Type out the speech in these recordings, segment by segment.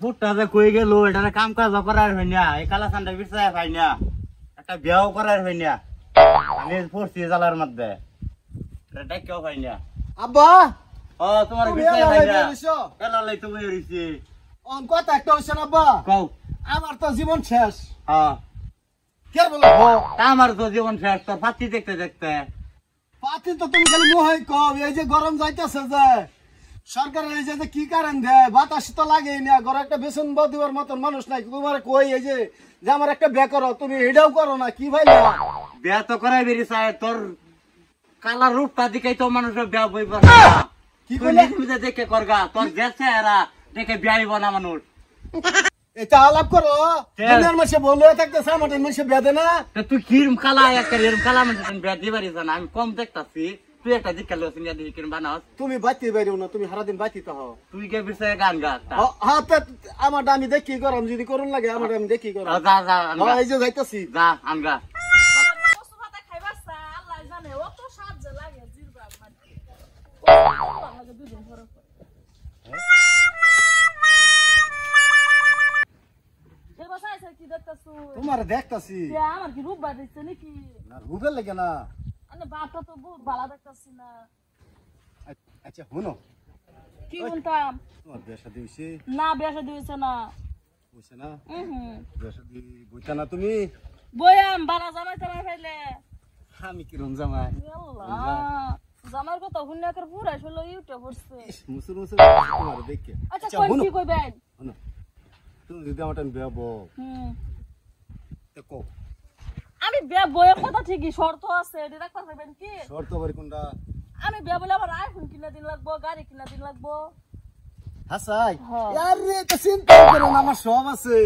ফুটটা যে কই গেল এটা কাম কাজ করার হয় না এই কালা সান্ডা বিছায় হয় না একটা বিয়াও করার হয় না আমি পড়ছি জালার মধ্যে এটা কেউ হয় না আব্বা ও তোমার বিছায় হয় না কেলা লাই তুমি হইছি অন কথা একটা হইছে না আব্বা কও আমার তো জীবন শেষ হ্যাঁ কে বলো আমার তো জীবন শেষ তোর ফাঁকি দেখতে দেখতে পাতি তো তুমি খালি মোহাই কও এই যে গরম যাইতেছে যে সরকারের এই যে কি কারণ দেয় বাতাস তো লাগেই না ঘরে একটা বেসন দিবার মতন মানুষ নাই তোমার কই এই যে আমার একটা বিয়ে করো তুমি এটাও করো না কি ভাই বিয়া তো করাই বেরি চাই তোর কালা রূপটা দিকেই তো মানুষের বিয়া বইব কি কইলে তুমি দেখে করগা তোর যে চেহারা দেখে বিয়াইব না মানুষ এটা আলাপ করো দুনিয়ার মাসে বলে থাকতেছে আমাদের মাসে বিয়া দে না তুই কিরম কালা একটা এরম কালা মানুষ বিয়া দিবারি জানা আমি কম দেখতাছি তুই একটা দিকে লোক নিয়ে দিবি কিরম বানাস তুমি বাইতে বাইরেও না তুমি সারাদিন বাইতে তো হও তুই কে বিষয়ে গান গা হ্যাঁ আমার আমি দেখি গরম যদি করুন লাগে আমার আমি দেখি গরম যা যা এই যে যাইতাছি যা আনগা তোমার দেখতাছি আমার কি রূপ বাড়িছে নাকি না রূপের লাগে না আরে বাপটা তো বহুত ভালো দেখতাছি না আচ্ছা শুনো কি বলতাম তোমার বিয়ে শাদী হইছে না বিয়া শাদী হইছে না হইছে না হুম বিয়ে শাদী বইতা না তুমি বয়াম বালা জামাই তামাই ফেলে আমি কিরম জামাই আল্লাহ জামার কথা হুন্না করে পুরা শুলো ইউটিউব পড়ছে মুসুর মুসুর তোমার দেখে আচ্ছা কোন কি কইবেন শুনো তুমি যদি আমার বিয়ে বউ দেখো আমি বিয়া বয়ের কথা ঠিকই শর্ত আছে এটা রাখতে পারবেন কি শর্ত বাড়ি কোনটা আমি বিয়া বলে আমার আইফোন কিনা দিন লাগবো গাড়ি কিনা দিন লাগবো হাসাই আরে তো চিন্তা করো না আমার সব আছে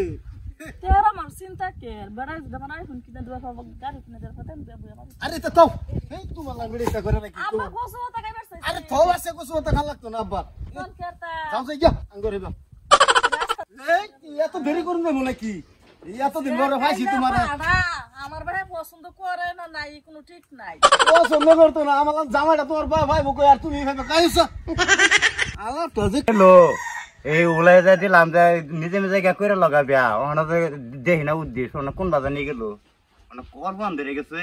তেরা আমার চিন্তা কে বেড়াই যখন আইফোন কিনা দিবা পাবো গাড়ি কিনা দিবা পাবো বিয়া বয়ে আমার আরে তো তাও এই তোমার লাগবে এটা করে নাকি আব্বা কসো টাকা বেরছে আরে তো আছে কসু তো খাল লাগতো না আব্বা কোন কেতা যাও যাই যা আঙ্গরে বা এই এত দেরি করুন না মনে কি এত দিন ধরে ভাইছি তোমার আমার ভাই পছন্দ করে না নাই কোনো ঠিক নাই পছন্দ করতো না আমার জামাইটা তোমার ভাই কই আর তুমি ভাবে কাইছো আলাপ তো যে হ্যালো এই উলাই যাই দিলাম যে নিজে নিজে গা করে লগাবিয়া ওখানে দেখি না উদ্দেশ্য না কোন বাজার নিয়ে গেল মানে কর বন্ধ ধরে গেছে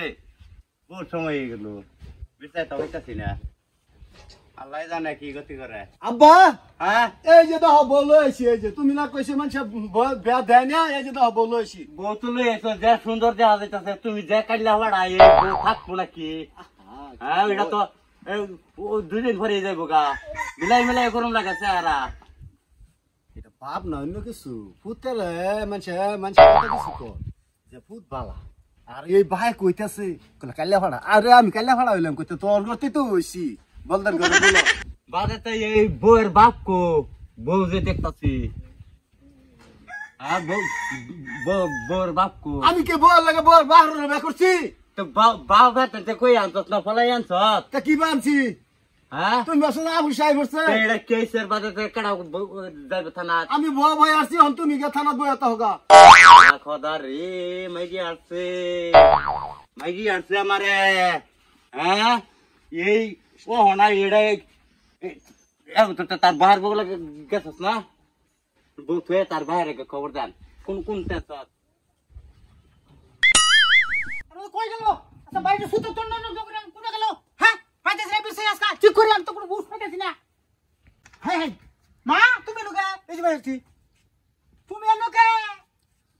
বহুত সময় হয়ে গেল বিচার তো হইতাছি না আল্লাহ জানে কি গতি করে আব্বা হ্যাঁ এই যে দাও বলো আইছি এই যে তুমি না কইছো মানুষ বিয়া দেয় না এই যে দাও বলো আইছি বউ তো লই এসো যে সুন্দর দেখা যাইতাছে তুমি যে কাইলা হড়া এই বউ থাকবো নাকি হ্যাঁ এটা তো দুদিন পরে যাইবো গা মিলাই করুন লাগে চেহারা এটা বাপ না অন্য কিছু ফুটেলে মানুষ কথা কিছু কর যে ফুট বালা আর এই ভাই কইতাছে কাল্লা ভাড়া আরে আমি কাল্লা ভাড়া হইলাম কইতে তোর করতে তো হইছি বলদার করে বলো বাদে তো এই বউয়ের বাপ কো বউ যে দেখতাছি হ্যাঁ বউয়ের বাপ কো আমি কে বল লাগে বল বাহির বে করছি তো বাপ ভাতে কই আনছত না ফলাই আনছত তা কি বানছি হ্যাঁ তুমি বসে না আবু সাহেব বসছে এটা কেসের বাদে কাটা যাইবে থানা আমি বউ ভাই আসছি হন তুমি গে থানা বইতা হোগা খোদা রে মাইজি আসছে আমারে হ্যাঁ এই ও হনা এড়াই তার বাহার বগলে গেছস না বউ তুই তার বাইরে খবর দেন কোন টেনশন কই গেল আচ্ছা বাইরে সুতো তন্ন কোন গেল হ্যাঁ ফাইতে রে বিছে আজকা ঠিক করে আমি তো কোনো বুঝ পাইতেছি না হ্যাঁ মা তুমি লোকে এই যে বাইরছি তুমি লোকে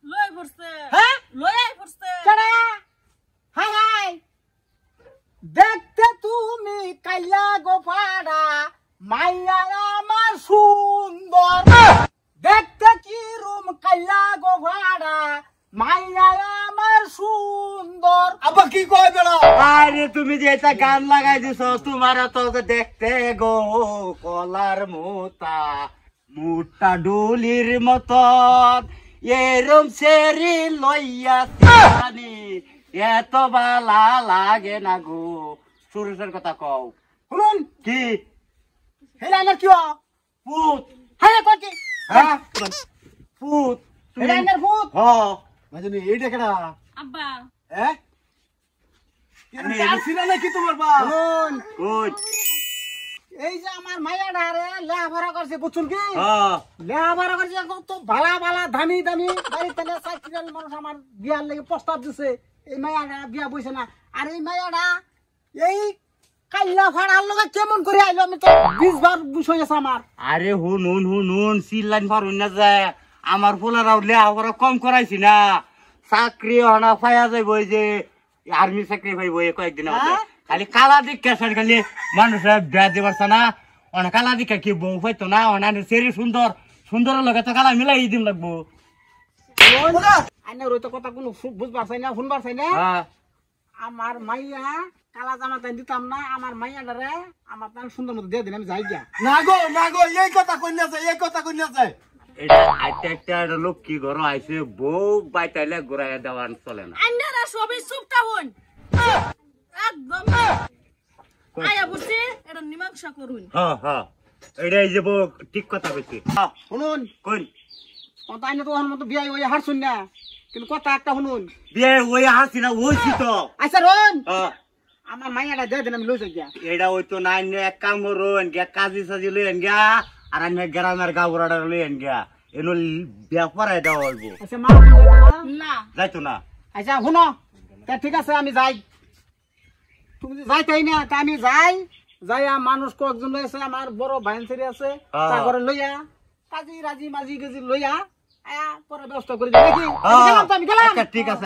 লই পড়ছে হ্যাঁ লই পড়ছে কেডা হাই হাই দেখতে তুমি কাইলা গোপাড়া মাইয়া আমার সুন্দর দেখতে কি রুম কাইলা গোপাড়া মাইয়া আমার সুন্দর আব্বা কি কয় বেড়া আরে তুমি যে এটা গান লাগাই দিছ তোমার তো দেখতে গো কলার মোতা মুটা ডুলির মতন এরম সেরি লইয়া জানি এত বালা লাগে না গো সুরেশের কথা কও শুনুন কি হেলাইনার কি পুত হ্যাঁ কই কি হ্যাঁ পুত হেলাইনার ভূত হ্যাঁ মাঝে এইটা কেডা আব্বা হ্যাঁ কি নাকি তোমার বা কোন এই যে আমার মাইয়াটা রে লেখাপড়া করছে বুঝছুন কি হ্যাঁ লেখাপড়া করছে কত ভালা ভালা দামি দামি বাড়িতে চাকরিয়াল মানুষ আমার বিয়ার লেগে প্রস্তাব দিছে এই মাইয়াটা বিয়া বইছে না আর এই মাইয়াটা এই কাইলা ফাড়ার লগে কেমন করে আইলো আমি তো 20 বার বিষয় আছে আমার আরে হুন সিলাইন পারুন না যায় আমার পোলারাও লেখাপড়া কম করাইছি না চাকরি হনা পাইয়া যাইব ওই যে আর্মি চাকরি পাইব এই কয়েকদিন খালি কালা দীক্ষা স্যার খালি মানুষের বিয়া দিবারছে না অনেক কালা দীক্ষা কি বউ পাইতো না অনেক সেরি সুন্দর সুন্দরের লগে তো কালা মিলাই দিন লাগবো আইনা রইতো কথা কোনো বুঝবার চাই না শুনবার চাই না হ্যাঁ আমার মাইয়া কালা জামা তাই দিতাম না আমার মাইয়াটা রে আমার তার সুন্দর মতো দিয়ে দিন আমি যাই গিয়া না গো এই কথা কইনা যায় এটা একটা লক্ষ্মী ঘর আইছে বউ বাইতাইলে ঘুরাই দেওয়ান চলে না আন্নারা সবই চুপটা হন একদম আয়া বুঝছি এটা মীমাংসা করুন হ্যাঁ এটাই যে বউ ঠিক কথা কইছি শুনুন কোন কথা আইনা তো ওর মতো বিয়া ওই হারছুন না কিন্তু কথা একটা শুনুন বিয়ে ওই হাসি না ওইছি তো আচ্ছা রন হ্যাঁ আমার মাইয়াটা দিয়ে দিন আমি লই যাই গিয়া এটা ওই তো নাই এক কাম করুন গিয়া কাজি সাজি লইন গিয়া আর আমি গ্রামের গাবুরাটা লইন গিয়া এনো বিয়া পড়াই দেওয়া হইব আচ্ছা মা না যাইতো না আচ্ছা শুনো তা ঠিক আছে আমি যাই তুমি যদি যাইতাই না তা আমি যাই যাইয়া মানুষ কয়েকজন লইছে আমার বড় ভাইন ছেড়ে আছে তা করে লইয়া কাজি রাজি মাঝি গেজি লইয়া আয়া পরে ব্যবস্থা করে দিই নাকি আমি গেলাম তো, আমি গেলাম আচ্ছা ঠিক আছে